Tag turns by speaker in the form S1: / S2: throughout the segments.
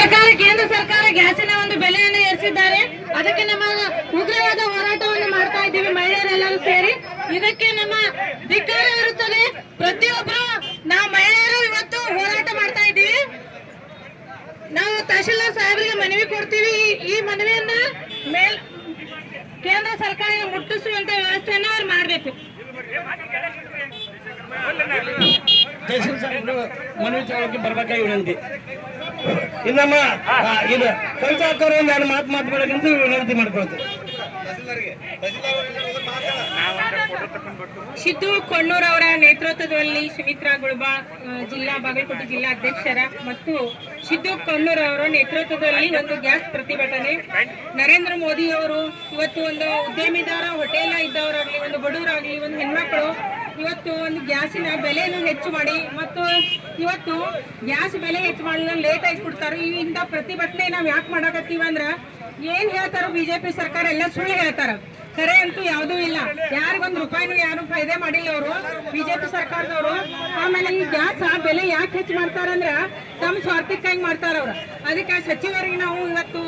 S1: ಸರ್ಕಾರ ಕೇಂದ್ರ ಸರ್ಕಾರ ಗ್ಯಾಸಿನ ಒಂದು ಬೆಲೆಯನ್ನು ಏರಿಸಿದ್ದಾರೆ. ಅದಕ್ಕೆ ನಮ್ಮ ಉಗ್ರವಾದ ಹೋರಾಟವನ್ನು ಮಾಡ್ತಾ ಇದ್ದೀವಿ ಮಹಿಳೆಯರೆಲ್ಲರೂ ಸೇರಿ. ಇದಕ್ಕೆ ನಮ್ಮ ಧಿಕ್ಕಾರ ಇರುತ್ತದೆ. ಪ್ರತಿಯೊಬ್ಬರು ನಾವು ಮಹಿಳೆಯರು ಇವತ್ತು ಹೋರಾಟ ಮಾಡ್ತಾ ಇದ್ದೀವಿ. ನಾವು ತಹಶೀಲ್ದಾರ್ ಸಾಹೇಬರಿಗೆ ಮನವಿ ಕೊಡ್ತೀವಿ. ಈ ಮನವಿಯನ್ನ ಕೇಂದ್ರ ಸರ್ಕಾರ ಮುಟ್ಟಿಸುವಂತ ವ್ಯವಸ್ಥೆಯನ್ನು ಅವ್ರು ಮಾಡಬೇಕು.
S2: ಮನವಿ ಚಾಲಕ್ಕೆ ಬರ್ಬೇಕಾಗಿ ವಿನಂತಿ. ಇನ್ನಮ್ಮ ಇದು ಕವಿತಾಕರು ಒಂದು ಎರಡು ಮಾತುಗಳಂತ ವಿನಂತಿ ಮಾಡ್ಕೊಳ್ತೀವಿ.
S1: ಸಿದ್ದು ಕೊಣ್ಣೂರ್ ಅವರ ನೇತೃತ್ವದಲ್ಲಿ ಸುಮಿತ್ರಾ ಗುಳ್ಬಾ ಬಾಗಲಕೋಟೆ ಜಿಲ್ಲಾ ಅಧ್ಯಕ್ಷರ ಮತ್ತು ಸಿದ್ದು ಕೊಣ್ಣೂರ್ ಅವರ ನೇತೃತ್ವದಲ್ಲಿ ಒಂದು ಗ್ಯಾಸ್ ಪ್ರತಿಭಟನೆ. ನರೇಂದ್ರ ಮೋದಿ ಅವರು ಇವತ್ತು ಒಂದು ಉದ್ಯಮಿದಾರ ಹೋಟೆಲ್ ಇದ್ದವರಾಗ್ಲಿ, ಒಂದು ಬಡವರಾಗ್ಲಿ, ಒಂದು ಹೆಣ್ಮಕ್ಳು ಇವತ್ತು ಒಂದು ಗ್ಯಾಸಿನ ಬೆಲೆಯನ್ನು ಹೆಚ್ಚು ಮಾಡಿ ಮತ್ತು ಇವತ್ತು ಗ್ಯಾಸ್ ಬೆಲೆ ಹೆಚ್ಚು ಮಾಡಲು ಲೇಟ್ ಆಗಿ ಕೊಡ್ತಾರೆ. ಇಂಥ ಪ್ರತಿಭಟನೆ ನಾವು ಯಾಕೆ ಮಾಡಕತ್ತೀವಿ ಅಂದ್ರೆ ಏನ್ ಹೇಳ್ತಾರ ಬಿಜೆಪಿ ಸರ್ಕಾರ ಎಲ್ಲ ಸುಳ್ಳು ಹೇಳ್ತಾರ. ಖರೆ ಅಂತೂ ಯಾವುದೂ ಇಲ್ಲ. ಯಾರಿಗೊಂದು ರೂಪಾಯಿನೂ ಯಾರು ಫಾಯ್ದೆ ಮಾಡಿಲ್ಲ ಅವರು ಬಿಜೆಪಿ ಸರ್ಕಾರದವರು. ಆಮೇಲೆ ಈ ಗ್ಯಾಸ್ ಬೆಲೆ ಯಾಕೆ ಹೆಚ್ಚು ಮಾಡ್ತಾರಂದ್ರ ತಮ್ಮ ಸ್ವಾರ್ಥಕ್ಕಾಗಿ ಮಾಡ್ತಾರ ಅವ್ರು. ಅದಕ್ಕೆ ಸಚಿವರಿಗೆ ನಾವು ಇವತ್ತು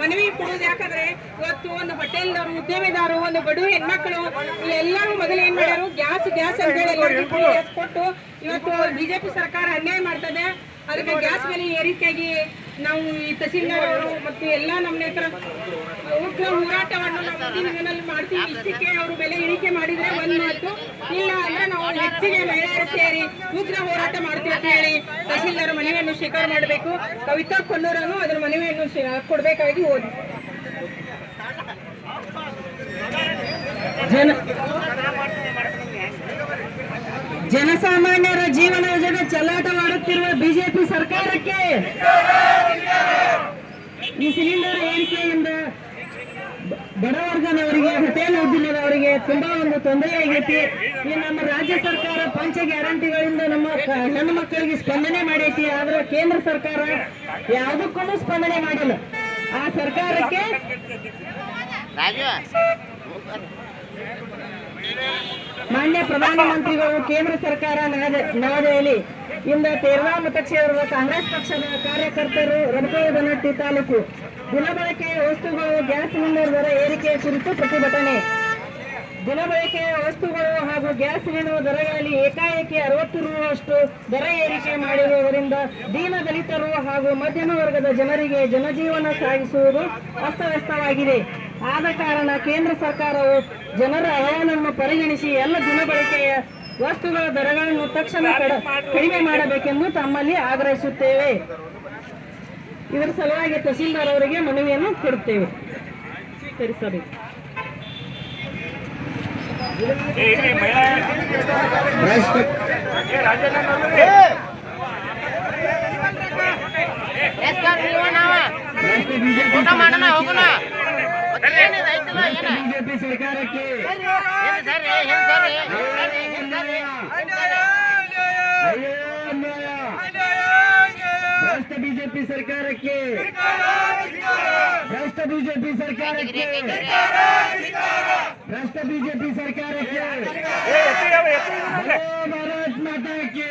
S1: ಮನವಿ ಕೊಡೋದು ಯಾಕಂದ್ರೆ ಇವತ್ತು ಒಂದು ಹೋಟೆಲ್ದವರು, ಉದ್ಯಮಿದಾರರು, ಒಂದು ಬಡವ ಹೆಣ್ಮಕ್ಳು ಎಲ್ಲರೂ ಮೊದಲು ಏನ್ ಮಾಡ್ಯಾರು, ಗ್ಯಾಸ್ ಅಂತ ಹೇಳಿ ಎಲ್ಲರಿಗೂ ಕೊಟ್ಟು ಇವತ್ತು ಬಿಜೆಪಿ ಸರ್ಕಾರ ಅನ್ಯಾಯ ಮಾಡ್ತದೆ. ಅದಕ್ಕೆ ಗ್ಯಾಸ್ ಬೆಲೆ ಏರಿಕೆಯಾಗಿ ನಾವು ಈ ತಹಸೀಲ್ದಾರ್ ಅವರು ಮತ್ತು ಎಲ್ಲ ನಮ್ಮ ನೇತರ ಉಗ್ರ ಹೋರಾಟವನ್ನು ನಾವು ದಿನಗಳಲ್ಲಿ ಮಾಡ್ತೀವಿ. ಇಷ್ಟಕ್ಕೆ ಅವರು ಬೆಲೆ ಇಳಿಕೆ ಮಾಡಿದ್ರೆ ಒಂದು ಮಾತು, ಇಲ್ಲ ಅಂದ್ರೆ ನಾವು ಹೆಚ್ಚಿಗೆ ಮಹಿಳೆಯರು ಸೇರಿ ಉಗ್ರ ಹೋರಾಟ ಮಾಡ್ತೀವಿ ಅಂತ ಹೇಳಿ ತಹಸೀಲ್ದಾರ್ ಮನವಿಯನ್ನು ಸ್ವೀಕಾರ ಮಾಡಬೇಕು. ಕವಿತಾ ಕೊಣ್ಣೂರನ್ನು ಅದರ ಮನವಿಯನ್ನು ಕೊಡಬೇಕಾಗಿ ಹೋಗಿ ಜನಸಾಮಾನ್ಯರ ಜೀವನ ಜನ ಚೆಲ್ಲಾಟವಾಡುತ್ತಿರುವ ಬಿಜೆಪಿ ಸರ್ಕಾರಕ್ಕೆ ಈ ಸಿಲಿಂಡರ್ ಏರಿಕೆಯಿಂದ ಬಡವರ್ಗದವರಿಗೆ, ಹೋಟೆಲ್ ಉದ್ಯಮದವರಿಗೆ ತುಂಬಾ ಒಂದು ತೊಂದರೆ ಆಗೈತಿ. ಈ ನಮ್ಮ ರಾಜ್ಯ ಸರ್ಕಾರ ಪಂಚ ಗ್ಯಾರಂಟಿಗಳಿಂದ ನಮ್ಮ ಹೆಣ್ಣು ಮಕ್ಕಳಿಗೆ ಸ್ಪಂದನೆ ಮಾಡೈತಿ. ಆದ್ರೆ ಕೇಂದ್ರ ಸರ್ಕಾರ ಯಾವುದಕ್ಕೂ ಸ್ಪಂದನೆ ಮಾಡಿಲ್ಲ. ಆ ಸರ್ಕಾರಕ್ಕೆ ಮಾನ್ಯ ಪ್ರಧಾನಮಂತ್ರಿಗಳು ಕೇಂದ್ರ ಸರ್ಕಾರ ನವದೆಹಲಿ ಇಂದ ತೇರ್ವಾ ಮತಕ್ಷೇತ್ರದ ಕಾಂಗ್ರೆಸ್ ಪಕ್ಷದ ಕಾರ್ಯಕರ್ತರು ರಬಕೈಬನಹಟ್ಟಿ ತಾಲೂಕು ದಿನಬಳಕೆಯ ವಸ್ತುಗಳು ಗ್ಯಾಸ್ ಸಿಲಿಂಡರ್ ದರ ಏರಿಕೆ ಕುರಿತು ಪ್ರತಿಭಟನೆ. ದಿನಬಳಕೆಯ ವಸ್ತುಗಳು ಹಾಗೂ ಗ್ಯಾಸ್ ಸಿಲಿಂಡರ್ ದರಗಳಲ್ಲಿ ಏಕಾಏಕಿ 60 ರೂಪಾಯಿಯಷ್ಟು ದರ ಏರಿಕೆ ಮಾಡಿರುವುದರಿಂದ ದೀನ ದಲಿತರು ಹಾಗೂ ಮಧ್ಯಮ ವರ್ಗದ ಜನರಿಗೆ ಜನಜೀವನ ಸಾಗಿಸುವುದು ಅಸ್ತವ್ಯಸ್ತವಾಗಿದೆ. ಆದ ಕಾರಣ ಕೇಂದ್ರ ಸರ್ಕಾರವು ಜನರ ಅಹವಾಲನ್ನು ಪರಿಗಣಿಸಿ ಎಲ್ಲ ದಿನಬಳಕೆಯ ವಸ್ತುಗಳ ದರಗಳನ್ನು ತಕ್ಷಣ ಕಡಿಮೆ ಮಾಡಬೇಕೆಂದು ತಮ್ಮಲ್ಲಿ ಆಗ್ರಹಿಸುತ್ತೇವೆ. ಇದರ ಸಲುವಾಗಿ ತಹಸೀಲ್ದಾರ್ ಅವರಿಗೆ ಮನವಿಯನ್ನು ಕೊಡುತ್ತೇವೆ. ಸ್ವೀಕರಿಸಬೇಕು. ಬಿಜೆಪಿ ಸರ್ಕಾರಕ್ಕೆ ಭ್ರಷ್ಟ ಬಿಜೆಪಿ ಸರ್ಕಾರಕ್ಕೆ ಭ್ರಷ್ಟ ಬಿಜೆಪಿ ಸರ್ಕಾರಕ್ಕೆ ಭ್ರಷ್ಟ ಬಿಜೆಪಿ ಸರ್ಕಾರಕ್ಕೆ ಭಾರತ್ ಮಾತಾಕ್ಕೆ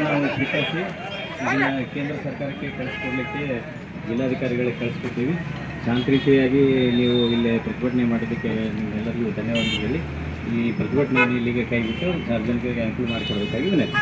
S3: ನಾವು ಸ್ವೀಕರಿಸಿ ಕೇಂದ್ರ ಸರ್ಕಾರಕ್ಕೆ ಕಳಿಸ್ಕೊಡ್ಲಿಕ್ಕೆ ಜಿಲ್ಲಾಧಿಕಾರಿಗಳಿಗೆ ಕಳಿಸ್ಕೊಡ್ತೀವಿ. ಶಾಂತ ರೀತಿಯಾಗಿ ನೀವು ಇಲ್ಲಿ ಪ್ರತಿಭಟನೆ ಮಾಡೋದಕ್ಕೆ ನಿಮ್ಮೆಲ್ಲರಿಗೂ ಧನ್ಯವಾದ ಹೇಳಿ ಈ ಪ್ರತಿಭಟನೆಯನ್ನು ಇಲ್ಲಿಗೆ ಕೈಬಿಟ್ಟು ಸಾರ್ವಜನಿಕರಿಗೆ ಅನುಕೂಲ ಮಾಡಿಕೊಡಬೇಕಾಗಿ ವಿನಂತಿ.